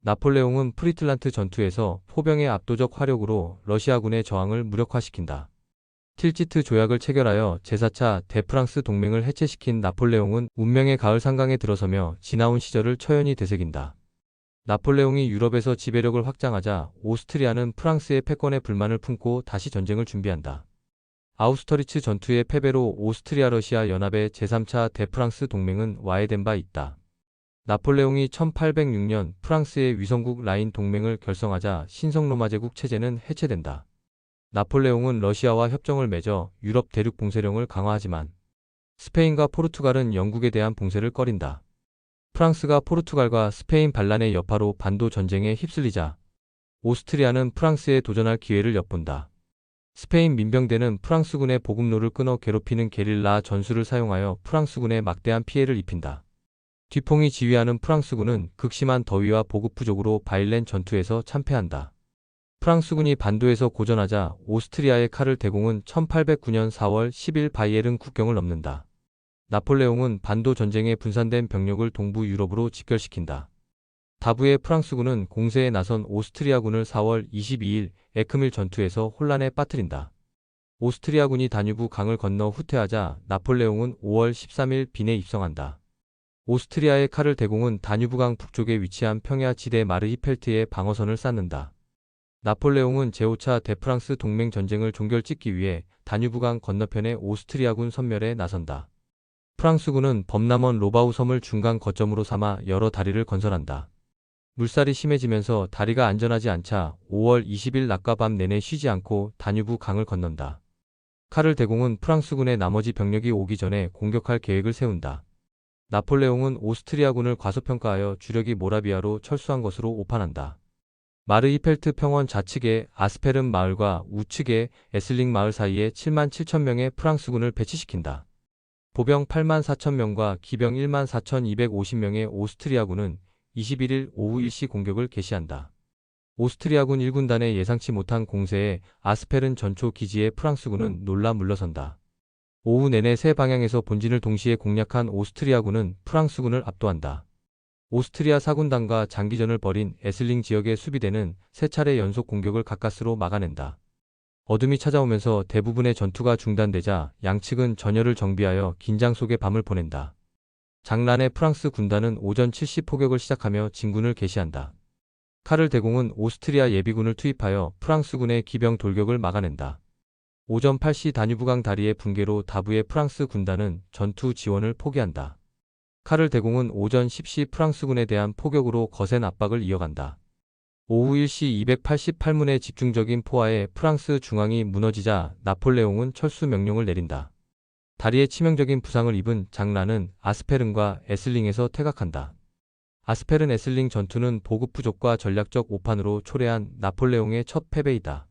나폴레옹은 프리틀란트 전투에서 포병의 압도적 화력으로 러시아군의 저항을 무력화시킨다. 틸지트 조약을 체결하여 제4차 대프랑스 동맹을 해체시킨 나폴레옹은 운명의 가을 상강에 들어서며 지나온 시절을 처연히 되새긴다. 나폴레옹이 유럽에서 지배력을 확장하자 오스트리아는 프랑스의 패권에 불만을 품고 다시 전쟁을 준비한다. 아우스터리츠 전투의 패배로 오스트리아-러시아 연합의 제3차 대프랑스 동맹은 와해된 바 있다. 나폴레옹이 1806년 프랑스의 위성국 라인 동맹을 결성하자 신성로마 제국 체제는 해체된다. 나폴레옹은 러시아와 협정을 맺어 유럽 대륙 봉쇄령을 강화하지만 스페인과 포르투갈은 영국에 대한 봉쇄를 꺼린다. 프랑스가 포르투갈과 스페인 반란의 여파로 반도 전쟁에 휩쓸리자 오스트리아는 프랑스에 도전할 기회를 엿본다. 스페인 민병대는 프랑스군의 보급로를 끊어 괴롭히는 게릴라 전술을 사용하여 프랑스군에 막대한 피해를 입힌다. 뒤퐁이 지휘하는 프랑스군은 극심한 더위와 보급 부족으로 바일렌 전투에서 참패한다. 프랑스군이 반도에서 고전하자 오스트리아의 카를 대공은 1809년 4월 10일 바이에른 국경을 넘는다. 나폴레옹은 반도 전쟁에 분산된 병력을 동부 유럽으로 직결시킨다. 다부의 프랑스군은 공세에 나선 오스트리아군을 4월 22일 에크밀 전투에서 혼란에 빠뜨린다. 오스트리아군이 다뉴브 강을 건너 후퇴하자 나폴레옹은 5월 13일 빈에 입성한다. 오스트리아의 카를 대공은 다뉴브강 북쪽에 위치한 평야 지대 마르히펠트에 방어선을 쌓는다. 나폴레옹은 제5차 대프랑스 동맹 전쟁을 종결짓기 위해 다뉴브강 건너편의 오스트리아군 섬멸에 나선다. 프랑스군은 범람원 로바우 섬을 중간 거점으로 삼아 여러 다리를 건설한다. 물살이 심해지면서 다리가 안전하지 않자 5월 20일 낮과 밤 내내 쉬지 않고 다뉴브 강을 건넌다. 카를 대공은 프랑스군의 나머지 병력이 오기 전에 공격할 계획을 세운다. 나폴레옹은 오스트리아군을 과소평가하여 주력이 모라비아로 철수한 것으로 오판한다. 마르히펠트 평원 좌측의 아스페른 마을과 우측의 에슬링 마을 사이에 7만 7천 명의 프랑스군을 배치시킨다. 보병 8만 4천 명과 기병 1만 4,250명의 오스트리아군은 21일 오후 1시 공격을 개시한다. 오스트리아군 1군단의 예상치 못한 공세에 아스페른 전초 기지의 프랑스군은 놀라 물러선다. 오후 내내 세 방향에서 본진을 동시에 공략한 오스트리아군은 프랑스군을 압도한다. 오스트리아 사군단과 장기전을 벌인 에슬링 지역의 수비대는 세 차례 연속 공격을 가까스로 막아낸다. 어둠이 찾아오면서 대부분의 전투가 중단되자 양측은 전열을 정비하여 긴장 속의 밤을 보낸다. 장란의 프랑스 군단은 오전 7시 포격을 시작하며 진군을 개시한다. 카를 대공은 오스트리아 예비군을 투입하여 프랑스군의 기병 돌격을 막아낸다. 오전 8시 다뉴브강 다리의 붕괴로 다부의 프랑스 군단은 전투 지원을 포기한다. 카를 대공은 오전 10시 프랑스군에 대한 포격으로 거센 압박을 이어간다. 오후 1시 288문의 집중적인 포화에 프랑스 중앙이 무너지자 나폴레옹은 철수 명령을 내린다. 다리에 치명적인 부상을 입은 장란은 아스페른과 에슬링에서 퇴각한다. 아스페른 에슬링 전투는 보급 부족과 전략적 오판으로 초래한 나폴레옹의 첫 패배이다.